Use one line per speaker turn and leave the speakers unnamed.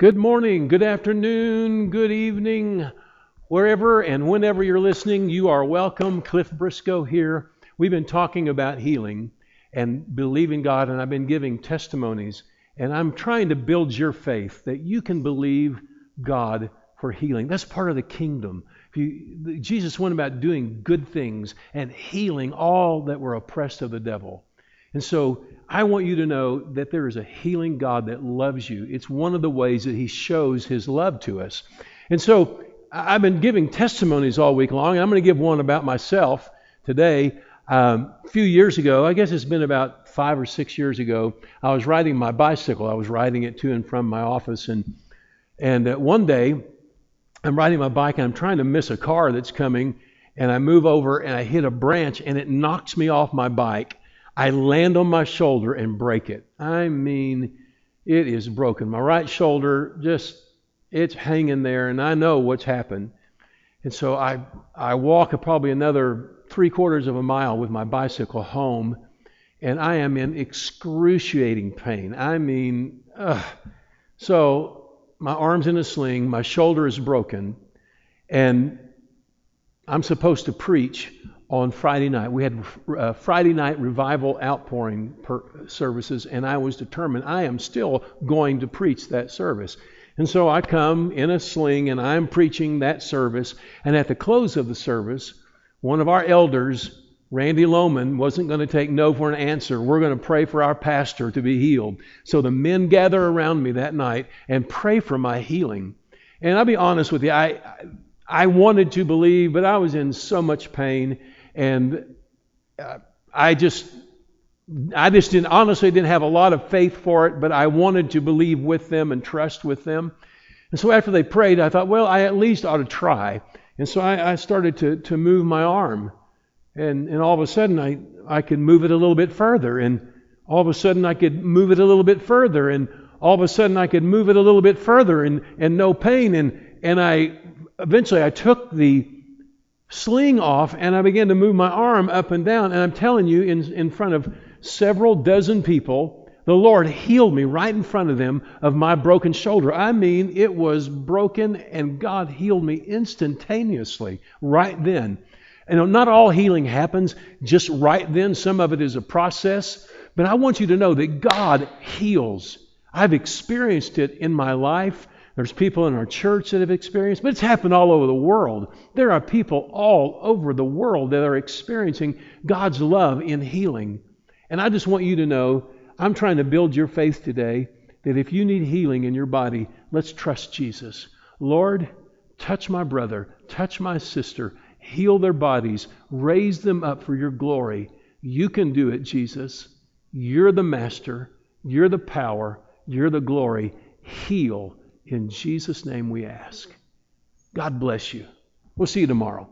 Good morning, good afternoon, good evening, wherever and whenever you're listening, you are welcome. Cliff Briscoe here. We've been talking about healing and believing God, and I've been giving testimonies, and I'm trying to build your faith that you can believe God for healing. That's part of the kingdom. Jesus went about doing good things and healing all that were oppressed of the devil. And so I want you to know that there is a healing God that loves you. It's one of the ways that He shows His love to us. And so I've been giving testimonies all week long. I'm going to give one about myself today. A few years ago, I guess it's been about 5 or 6 years ago, I was riding my bicycle. I was riding it to and from my office. And one day, I'm riding my bike and I'm trying to miss a car that's coming. And I move over and I hit a branch and it knocks me off my bike. I land on my shoulder and break it. I mean, it is broken. My right shoulder, it's hanging there, and I know what's happened. And so I walk probably another 3/4 of a mile with my bicycle home, and I am in excruciating pain. I mean, so my arm's in a sling, my shoulder is broken, and I'm supposed to preach on Friday night. We had Friday night revival outpouring services, and I was determined I am still going to preach that service. And so I come in a sling, and I'm preaching that service. And at the close of the service, one of our elders, Randy Lohman, wasn't going to take no for an answer. We're going to pray for our pastor to be healed. So the men gather around me that night and pray for my healing. And I'll be honest with you, I wanted to believe, but I was in so much pain. And I just didn't have a lot of faith for it, but I wanted to believe with them and trust with them. And so after they prayed, I thought, well, I at least ought to try. And so I started to move my arm. And all of a sudden, I could move it a little bit further. And all of a sudden, I could move it a little bit further. And all of a sudden, I could move it a little bit further and no pain. And eventually I took the sling off and I began to move my arm up and down. And I'm telling you, in front of several dozen people, the Lord healed me right in front of them of my broken shoulder. I mean, it was broken and God healed me instantaneously right then. And not all healing happens just right then. Some of it is a process. But I want you to know that God heals. I've experienced it in my life. There's people in our church that have experienced, but it's happened all over the world. There are people all over the world that are experiencing God's love in healing. And I just want you to know, I'm trying to build your faith today, that if you need healing in your body, let's trust Jesus. Lord, touch my brother, touch my sister, heal their bodies, raise them up for your glory. You can do it, Jesus. You're the master, you're the power, you're the glory. Heal. In Jesus' name we ask. God bless you. We'll see you tomorrow.